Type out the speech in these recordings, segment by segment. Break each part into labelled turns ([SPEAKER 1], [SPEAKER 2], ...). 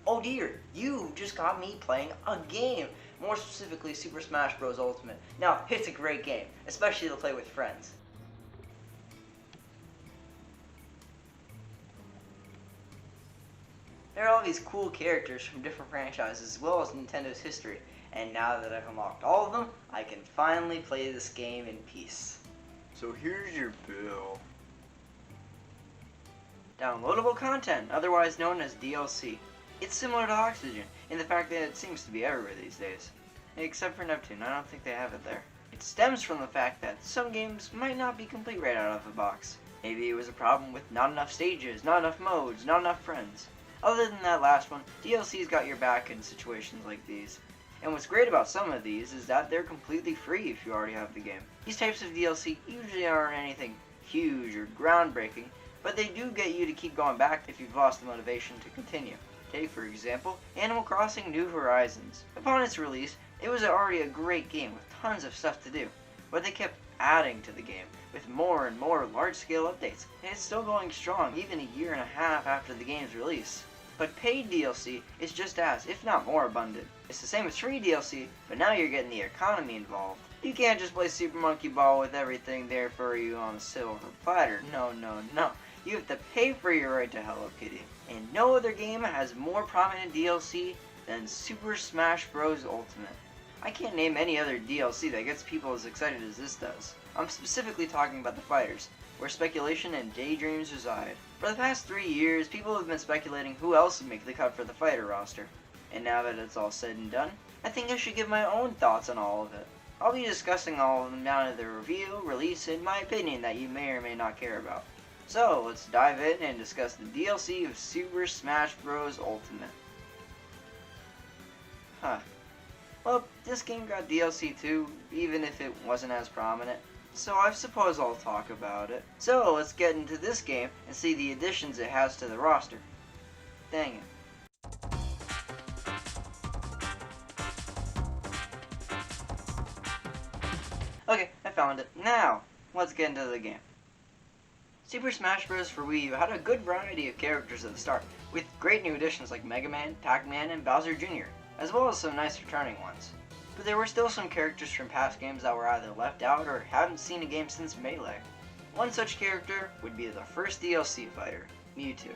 [SPEAKER 1] Oh dear, you just got me playing a game. More specifically, Super Smash Bros. Ultimate. Now, it's a great game, especially to play with friends. There are all these cool characters from different franchises as well as Nintendo's history, and now that I've unlocked all of them, I can finally play this game in peace.
[SPEAKER 2] So here's your bill.
[SPEAKER 1] Downloadable content, otherwise known as DLC. It's similar to Oxygen in the fact that it seems to be everywhere these days. Except for Neptune, I don't think they have it there. It stems from the fact that some games might not be complete right out of the box. Maybe it was a problem with not enough stages, not enough modes, not enough friends. Other than that last one, DLC's got your back in situations like these. And what's great about some of these is that they're completely free if you already have the game. These types of DLC usually aren't anything huge or groundbreaking, but they do get you to keep going back if you've lost the motivation to continue. Take, for example, Animal Crossing New Horizons. Upon its release, it was already a great game with tons of stuff to do, but they kept adding to the game with more and more large-scale updates, and it's still going strong even a year and a half after the game's release. But paid DLC is just as, if not more, abundant. It's the same as free DLC, but now you're getting the economy involved. You can't just play Super Monkey Ball with everything there for you on a silver platter. No, no, no. You have to pay for your right to Hello Kitty. And no other game has more prominent DLC than Super Smash Bros. Ultimate. I can't name any other DLC that gets people as excited as this does. I'm specifically talking about the fighters, where speculation and daydreams reside. For the past 3 years, people have been speculating who else would make the cut for the fighter roster. And now that it's all said and done, I think I should give my own thoughts on all of it. I'll be discussing all of them down in the review, release, and my opinion that you may or may not care about. So, let's dive in and discuss the DLC of Super Smash Bros. Ultimate. Well, this game got DLC too, even if it wasn't as prominent. So I suppose I'll talk about it. So let's get into this game and see the additions it has to the roster. Dang it. Okay, I found it. Now, let's get into the game. Super Smash Bros. For Wii U had a good variety of characters at the start, with great new additions like Mega Man, Pac-Man, and Bowser Jr., as well as some nice returning ones. But there were still some characters from past games that were either left out or hadn't seen a game since Melee. One such character would be the first DLC fighter, Mewtwo.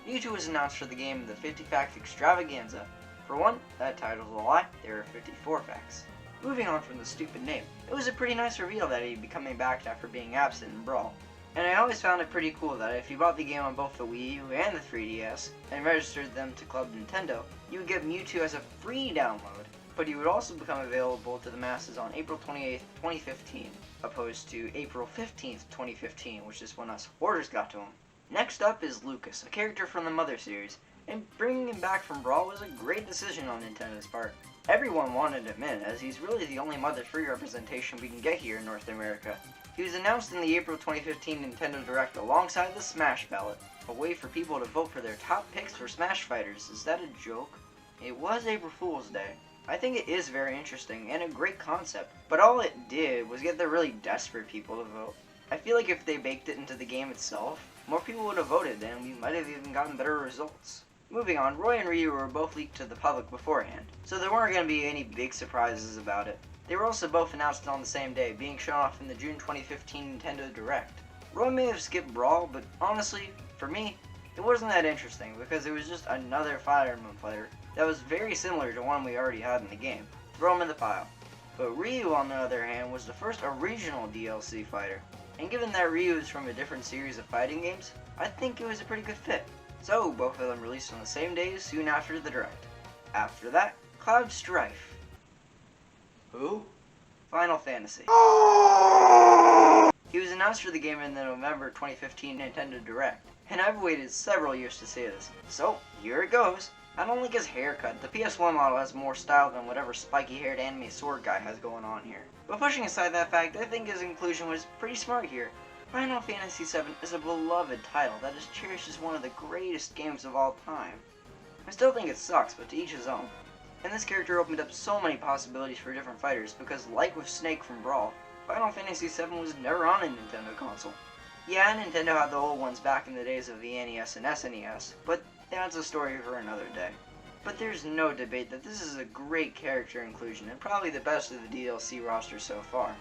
[SPEAKER 1] Mewtwo was announced for the game in the 50 Fact Extravaganza. For one, that title's a lie, there are 54 facts. Moving on from the stupid name, it was a pretty nice reveal that he'd be coming back after being absent in Brawl. And I always found it pretty cool that if you bought the game on both the Wii U and the 3DS, and registered them to Club Nintendo, you would get Mewtwo as a free download, but he would also become available to the masses on April 28th, 2015, opposed to April 15th, 2015, which is when us hoarders got to him. Next up is Lucas, a character from the Mother series, and bringing him back from Brawl was a great decision on Nintendo's part. Everyone wanted him in, as he's really the only Mother-free representation we can get here in North America. He was announced in the April 2015 Nintendo Direct alongside the Smash Ballot, a way for people to vote for their top picks for Smash fighters. Is that a joke? It was April Fool's Day. I think it is very interesting and a great concept, but all it did was get the really desperate people to vote. I feel like if they baked it into the game itself, more people would have voted and we might have even gotten better results. Moving on, Roy and Ryu were both leaked to the public beforehand, so there weren't going to be any big surprises about it. They were also both announced on the same day, being shown off in the June 2015 Nintendo Direct. Roy may have skipped Brawl, but honestly, for me, it wasn't that interesting because it was just another Fire Emblem fighter that was very similar to one we already had in the game. Throw him in the pile. But Ryu, on the other hand, was the first original DLC fighter, and given that Ryu is from a different series of fighting games, I think it was a pretty good fit. So, both of them released on the same day soon after the Direct. After that, Cloud Strife. Who? Final Fantasy. He was announced for the game in the November 2015 Nintendo Direct, and I've waited several years to say this, so here it goes. I don't like his haircut. The PS1 model has more style than whatever spiky-haired anime sword guy has going on here. But pushing aside that fact, I think his inclusion was pretty smart here. Final Fantasy VII is a beloved title that is cherished as one of the greatest games of all time. I still think it sucks, but to each his own. And this character opened up so many possibilities for different fighters because, like with Snake from Brawl, Final Fantasy VII was never on a Nintendo console. Yeah, Nintendo had the old ones back in the days of the NES and SNES, but that's a story for another day. But there's no debate that this is a great character inclusion and probably the best of the DLC roster so far.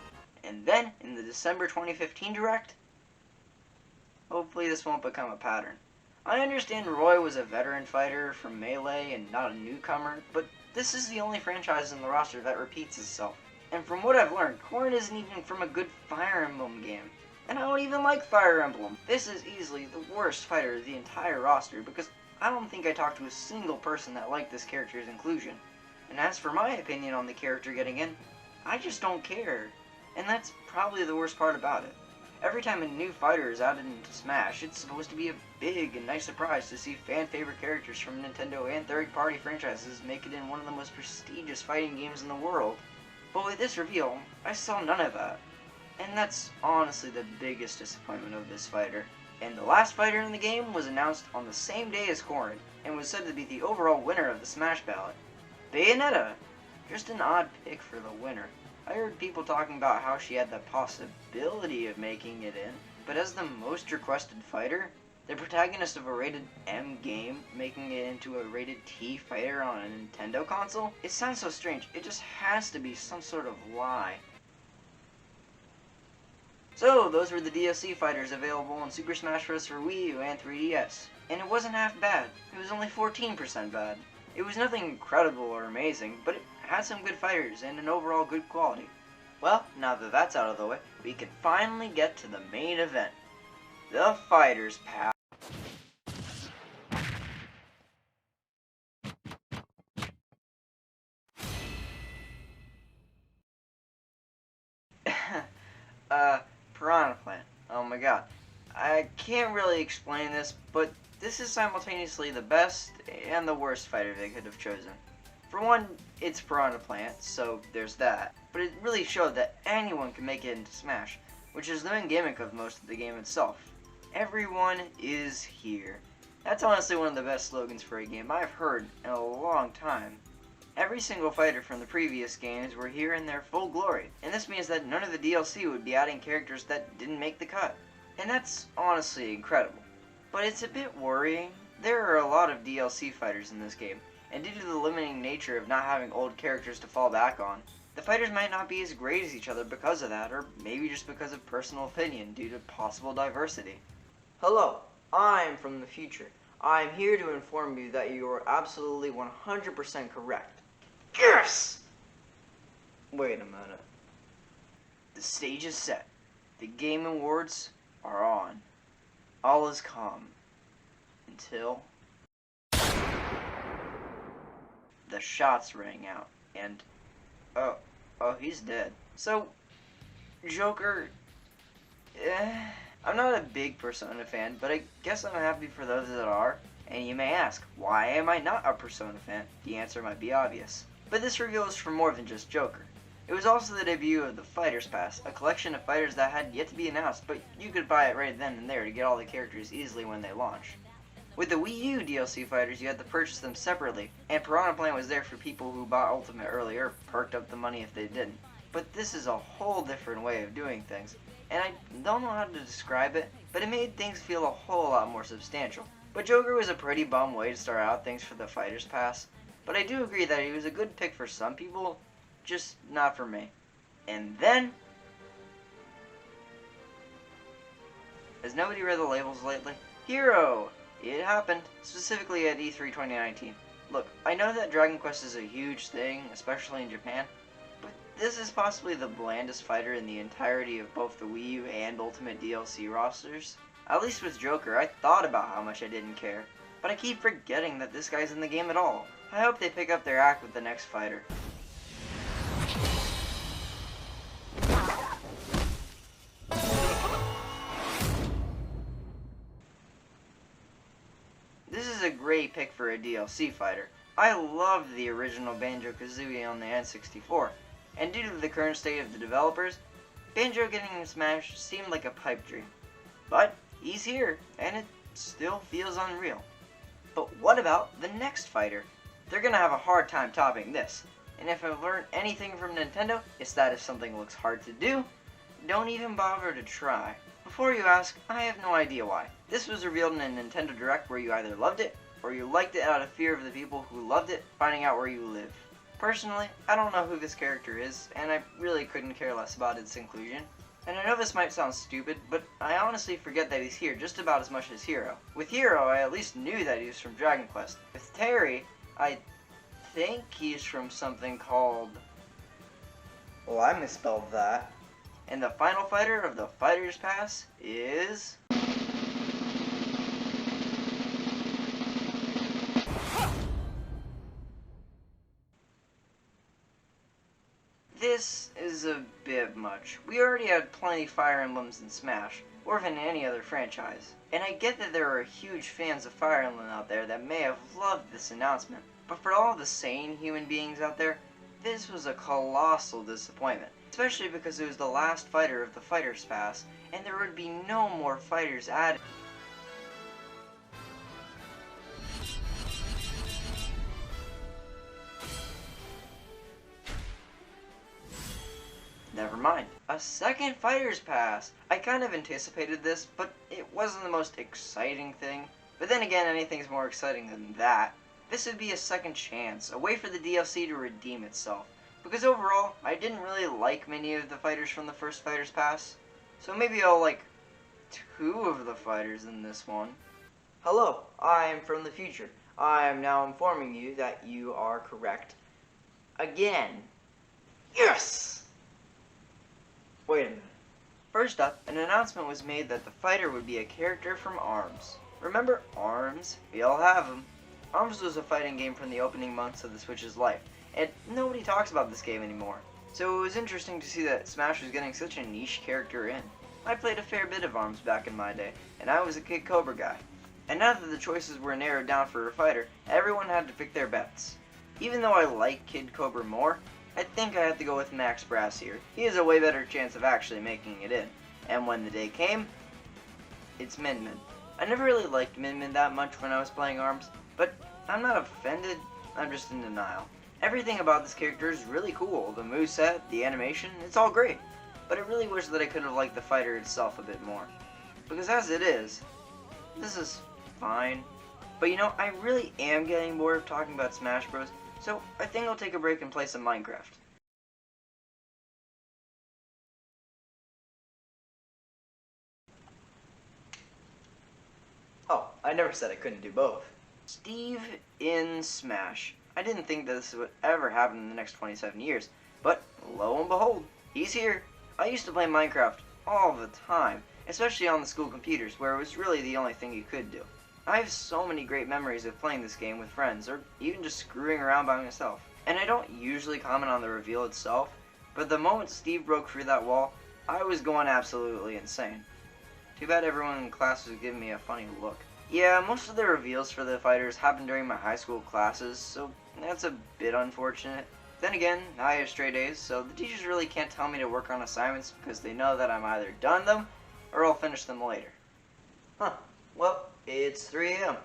[SPEAKER 1] And then, in the December 2015 Direct, hopefully this won't become a pattern. I understand Roy was a veteran fighter from Melee and not a newcomer, but this is the only franchise in the roster that repeats itself. And from what I've learned, Corrin isn't even from a good Fire Emblem game. And I don't even like Fire Emblem. This is easily the worst fighter of the entire roster because I don't think I talked to a single person that liked this character's inclusion. And as for my opinion on the character getting in, I just don't care. And that's probably the worst part about it. Every time a new fighter is added into Smash, it's supposed to be a big and nice surprise to see fan-favorite characters from Nintendo and third-party franchises make it in one of the most prestigious fighting games in the world. But with this reveal, I saw none of that. And that's honestly the biggest disappointment of this fighter. And the last fighter in the game was announced on the same day as Corrin, and was said to be the overall winner of the Smash ballot. Bayonetta! Just an odd pick for the winner. I heard people talking about how she had the possibility of making it in, but as the most requested fighter, the protagonist of a rated M game making it into a rated T fighter on a Nintendo console? It sounds so strange, it just has to be some sort of lie. So, those were the DLC fighters available in Super Smash Bros. For Wii U and 3DS. And it wasn't half bad, it was only 14% bad. It was nothing incredible or amazing, but it had some good fighters and an overall good quality. Well, now that that's out of the way, we can finally get to the main event. The Fighters Pass. Piranha Plant. Oh my god. I can't really explain this, but this is simultaneously the best and the worst fighter they could have chosen. For one, it's Piranha Plant, so there's that. But it really showed that anyone can make it into Smash, which is the main gimmick of most of the game itself. Everyone is here. That's honestly one of the best slogans for a game I've heard in a long time. Every single fighter from the previous games were here in their full glory, and this means that none of the DLC would be adding characters that didn't make the cut. And that's honestly incredible. But it's a bit worrying. There are a lot of DLC fighters in this game, and due to the limiting nature of not having old characters to fall back on, the fighters might not be as great as each other because of that, or maybe just because of personal opinion due to possible diversity. Hello, I'm from the future. I'm here to inform you that you are absolutely 100% correct. Yes! Wait a minute. The stage is set. The Game Awards are on. All is calm. Until the shots rang out, and oh, he's dead. So, Joker, I'm not a big Persona fan, but I guess I'm happy for those that are. And you may ask, why am I not a Persona fan? The answer might be obvious. But this reveal is for more than just Joker. It was also the debut of the Fighters Pass, a collection of fighters that had yet to be announced, but you could buy it right then and there to get all the characters easily when they launch. With the Wii U DLC fighters, you had to purchase them separately, and Piranha Plant was there for people who bought Ultimate earlier, perked up the money if they didn't. But this is a whole different way of doing things, and I don't know how to describe it, but it made things feel a whole lot more substantial. But Joker was a pretty bum way to start out things for the Fighters Pass, but I do agree that he was a good pick for some people, just not for me. And then, has nobody read the labels lately? Hero! It happened, specifically at E3 2019. Look, I know that Dragon Quest is a huge thing, especially in Japan, but this is possibly the blandest fighter in the entirety of both the Wii U and Ultimate DLC rosters. At least with Joker, I thought about how much I didn't care, but I keep forgetting that this guy's in the game at all. I hope they pick up their act with the next fighter. This is a great pick for a DLC fighter. I loved the original BanjoKazooie on the N64, and due to the current state of the developers, Banjo getting in Smash seemed like a pipe dream. But he's here, and it still feels unreal. But what about the next fighter? They're gonna have a hard time topping this. And if I've learned anything from Nintendo, it's that if something looks hard to do, don't even bother to try. Before you ask, I have no idea why. This was revealed in a Nintendo Direct where you either loved it or you liked it out of fear of the people who loved it finding out where you live. Personally, I don't know who this character is, and I really couldn't care less about its inclusion. And I know this might sound stupid, but I honestly forget that he's here just about as much as Hero. With Hero, I at least knew that he was from Dragon Quest. With Terry, I think he's from something called... well, I misspelled that. And the final fighter of the Fighter's Pass is... this is a bit much. We already had plenty Fire Emblems in Smash, or even any other franchise. And I get that there are huge fans of Fire Emblem out there that may have loved this announcement. But for all the sane human beings out there, this was a colossal disappointment. Especially because it was the last fighter of the Fighter's Pass, and there would be no more fighters added. Never mind. A second Fighter's Pass! I kind of anticipated this, but it wasn't the most exciting thing. But then again, anything's more exciting than that. This would be a second chance, a way for the DLC to redeem itself. Because overall, I didn't really like many of the fighters from the first Fighter's Pass. So maybe I'll like 2 of the fighters in this one. Hello, I am from the future. I am now informing you that you are correct. Again. Yes! Wait a minute. First up, an announcement was made that the fighter would be a character from ARMS. Remember ARMS? We all have them. ARMS was a fighting game from the opening months of the Switch's life, and nobody talks about this game anymore. So it was interesting to see that Smash was getting such a niche character in. I played a fair bit of ARMS back in my day, and I was a Kid Cobra guy. And now that the choices were narrowed down for a fighter, everyone had to pick their bets. Even though I like Kid Cobra more, I think I have to go with Max Brass here. He has a way better chance of actually making it in. And when the day came, it's Min Min. I never really liked Min Min that much when I was playing ARMS, but I'm not offended, I'm just in denial. Everything about this character is really cool. The moveset, the animation, it's all great. But I really wish that I could have liked the fighter itself a bit more. Because as it is, this is fine. But you know, I really am getting bored of talking about Smash Bros. So I think I'll take a break and play some Minecraft. Oh, I never said I couldn't do both. Steve in Smash. I didn't think that this would ever happen in the next 27 years, but lo and behold, he's here. I used to play Minecraft all the time, especially on the school computers, where it was really the only thing you could do. I have so many great memories of playing this game with friends, or even just screwing around by myself. And I don't usually comment on the reveal itself, but the moment Steve broke through that wall, I was going absolutely insane. Too bad everyone in class was giving me a funny look. Yeah, most of the reveals for the fighters happened during my high school classes, so that's a bit unfortunate. Then again, I have straight A's, so the teachers really can't tell me to work on assignments because they know that I'm either done them or I'll finish them later. Huh, well, it's 3 a.m.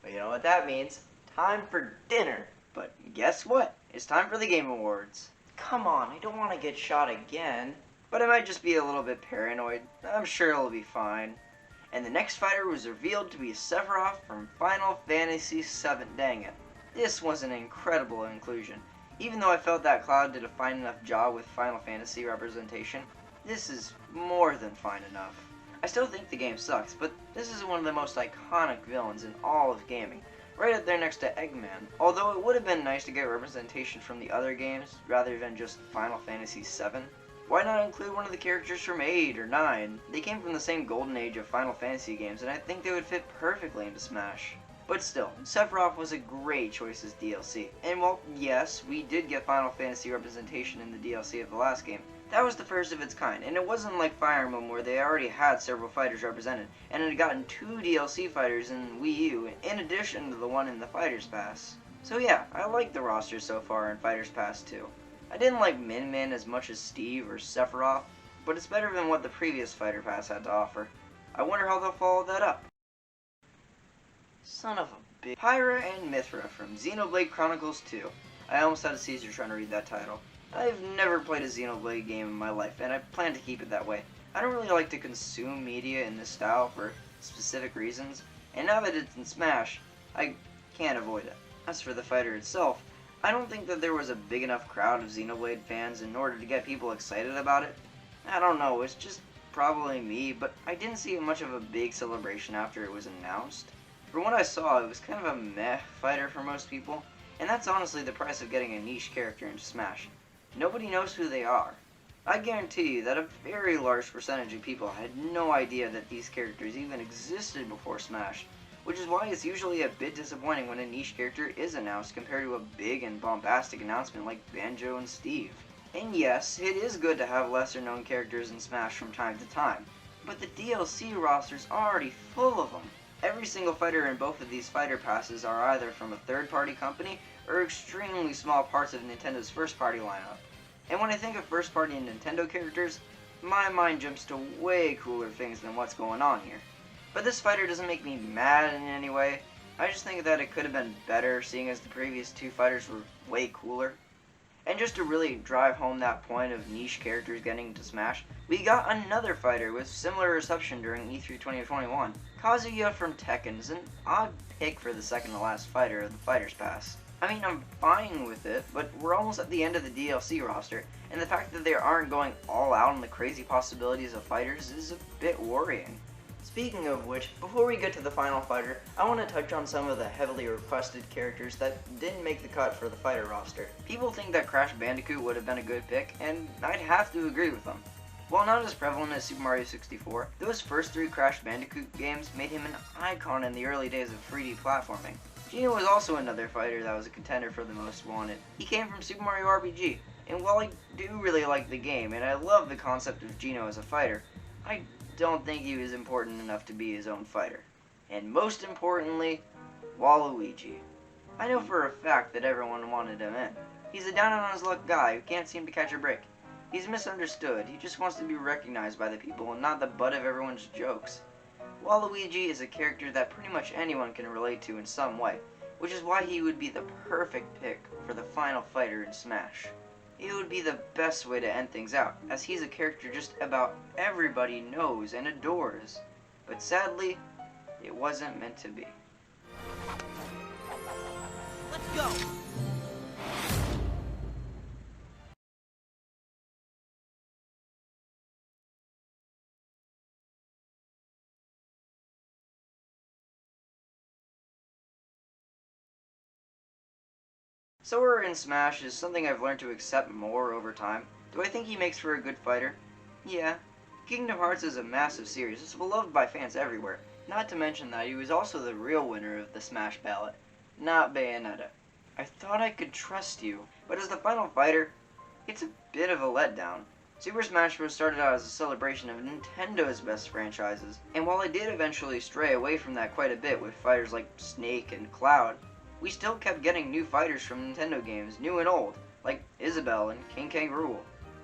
[SPEAKER 1] But you know what that means? Time for dinner. But guess what? It's time for the Game Awards. Come on, I don't want to get shot again. But I might just be a little bit paranoid. I'm sure it'll be fine. And the next fighter was revealed to be Sephiroth from Final Fantasy VII. Dang it. This was an incredible inclusion. Even though I felt that Cloud did a fine enough job with Final Fantasy representation, this is more than fine enough. I still think the game sucks, but this is one of the most iconic villains in all of gaming, right up there next to Eggman. Although it would have been nice to get representation from the other games, rather than just Final Fantasy VII. Why not include one of the characters from 8 or 9? They came from the same golden age of Final Fantasy games, and I think they would fit perfectly into Smash. But still, Sephiroth was a great choice as DLC. And well, yes, we did get Final Fantasy representation in the DLC of the last game. That was the first of its kind, and it wasn't like Fire Emblem where they already had several fighters represented, and it had gotten 2 DLC fighters in Wii U, in addition to the one in the Fighter's Pass. So yeah, I like the roster so far in Fighter's Pass 2. I didn't like Min Min as much as Steve or Sephiroth, but it's better than what the previous Fighter Pass had to offer. I wonder how they'll follow that up. Son of a bitch. Pyra and Mithra from Xenoblade Chronicles 2. I almost had a seizure trying to read that title. I've never played a Xenoblade game in my life, and I plan to keep it that way. I don't really like to consume media in this style for specific reasons, and now that it's in Smash, I can't avoid it. As for the fighter itself, I don't think that there was a big enough crowd of Xenoblade fans in order to get people excited about it. I don't know, it's just probably me, but I didn't see much of a big celebration after it was announced. From what I saw, it was kind of a meh fighter for most people, and that's honestly the price of getting a niche character into Smash. Nobody knows who they are. I guarantee you that a very large percentage of people had no idea that these characters even existed before Smash, which is why it's usually a bit disappointing when a niche character is announced compared to a big and bombastic announcement like Banjo and Steve. And yes, it is good to have lesser known characters in Smash from time to time, but the DLC roster's already full of them. Every single fighter in both of these fighter passes are either from a third-party company or extremely small parts of Nintendo's first-party lineup. And when I think of first-party Nintendo characters, my mind jumps to way cooler things than what's going on here. But this fighter doesn't make me mad in any way. I just think that it could have been better, seeing as the previous two fighters were way cooler. And just to really drive home that point of niche characters getting into Smash, we got another fighter with similar reception during E3 2021. Kazuya from Tekken is an odd pick for the second to last fighter of the Fighters Pass. I mean, I'm fine with it, but we're almost at the end of the DLC roster, and the fact that they aren't going all out on the crazy possibilities of fighters is a bit worrying. Speaking of which, before we get to the final fighter, I want to touch on some of the heavily requested characters that didn't make the cut for the fighter roster. People think that Crash Bandicoot would have been a good pick, and I'd have to agree with them. While not as prevalent as Super Mario 64, those first three Crash Bandicoot games made him an icon in the early days of 3D platforming. Gino was also another fighter that was a contender for the most wanted. He came from Super Mario RPG, and while I do really like the game, and I love the concept of Gino as a fighter, I don't think he was important enough to be his own fighter. And most importantly, Waluigi. I know for a fact that everyone wanted him in. He's a down-on-his-luck guy who can't seem to catch a break. He's misunderstood. He just wants to be recognized by the people and not the butt of everyone's jokes. Waluigi is a character that pretty much anyone can relate to in some way, which is why he would be the perfect pick for the final fighter in Smash. It would be the best way to end things out, as he's a character just about everybody knows and adores. But sadly, it wasn't meant to be.
[SPEAKER 3] Let's go!
[SPEAKER 1] So we're in Smash is something I've learned to accept more over time. Do I think he makes for a good fighter? Yeah. Kingdom Hearts is a massive series. It's beloved by fans everywhere. Not to mention that he was also the real winner of the Smash ballot, not Bayonetta. I thought I could trust you, but as the final fighter, it's a bit of a letdown. Super Smash Bros. Started out as a celebration of Nintendo's best franchises, and while it did eventually stray away from that quite a bit with fighters like Snake and Cloud, we still kept getting new fighters from Nintendo games, new and old, like Isabelle and King K. Rool.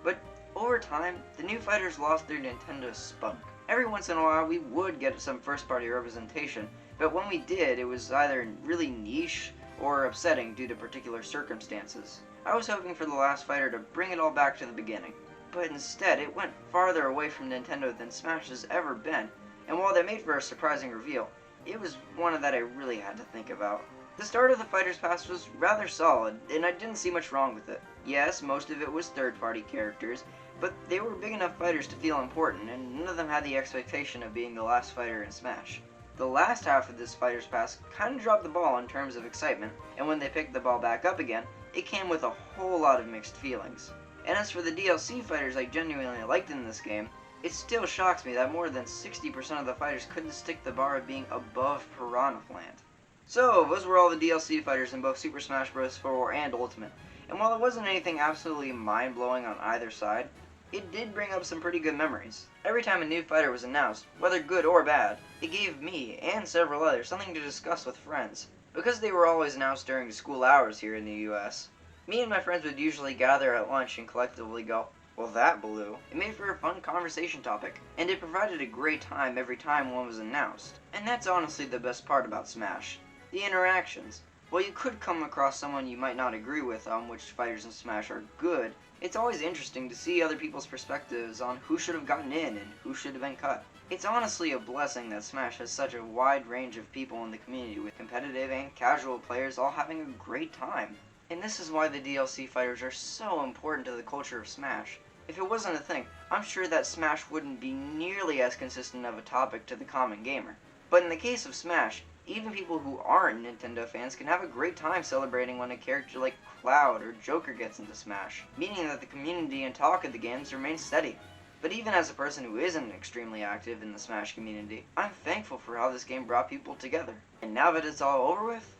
[SPEAKER 1] But over time, the new fighters lost their Nintendo spunk. Every once in a while, we would get some first-party representation, but when we did, it was either really niche or upsetting due to particular circumstances. I was hoping for the last fighter to bring it all back to the beginning, but instead, it went farther away from Nintendo than Smash has ever been, and while they made for a surprising reveal, it was one that I really had to think about. The start of the Fighters Pass was rather solid, and I didn't see much wrong with it. Yes, most of it was third-party characters, but they were big enough fighters to feel important, and none of them had the expectation of being the last fighter in Smash. The last half of this Fighters Pass kind of dropped the ball in terms of excitement, and when they picked the ball back up again, it came with a whole lot of mixed feelings. And as for the DLC fighters I genuinely liked in this game, it still shocks me that more than 60% of the fighters couldn't stick the bar of being above Piranha Plant. So, those were all the DLC fighters in both Super Smash Bros. 4 and Ultimate, and while it wasn't anything absolutely mind-blowing on either side, it did bring up some pretty good memories. Every time a new fighter was announced, whether good or bad, it gave me, and several others, something to discuss with friends. Because they were always announced during school hours here in the US, me and my friends would usually gather at lunch and collectively go, "Well, that blew." It made for a fun conversation topic, and it provided a great time every time one was announced. And that's honestly the best part about Smash. The interactions. While you could come across someone you might not agree with on which fighters in Smash are good, it's always interesting to see other people's perspectives on who should have gotten in and who should have been cut. It's honestly a blessing that Smash has such a wide range of people in the community, with competitive and casual players all having a great time. And this is why the DLC fighters are so important to the culture of Smash. If it wasn't a thing, I'm sure that Smash wouldn't be nearly as consistent of a topic to the common gamer. But in the case of Smash, even people who aren't Nintendo fans can have a great time celebrating when a character like Cloud or Joker gets into Smash, meaning that the community and talk of the games remains steady. But even as a person who isn't extremely active in the Smash community, I'm thankful for how this game brought people together. And now that it's all over with,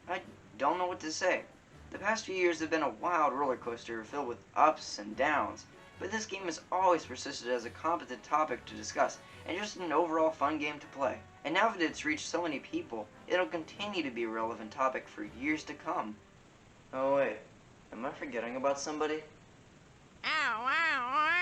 [SPEAKER 1] I don't know what to say. The past few years have been a wild roller coaster filled with ups and downs, but this game has always persisted as a competent topic to discuss, and just an overall fun game to play. And now that it's reached so many people, it'll continue to be a relevant topic for years to come. Oh wait, am I forgetting about somebody?
[SPEAKER 3] Ow, ow, ow.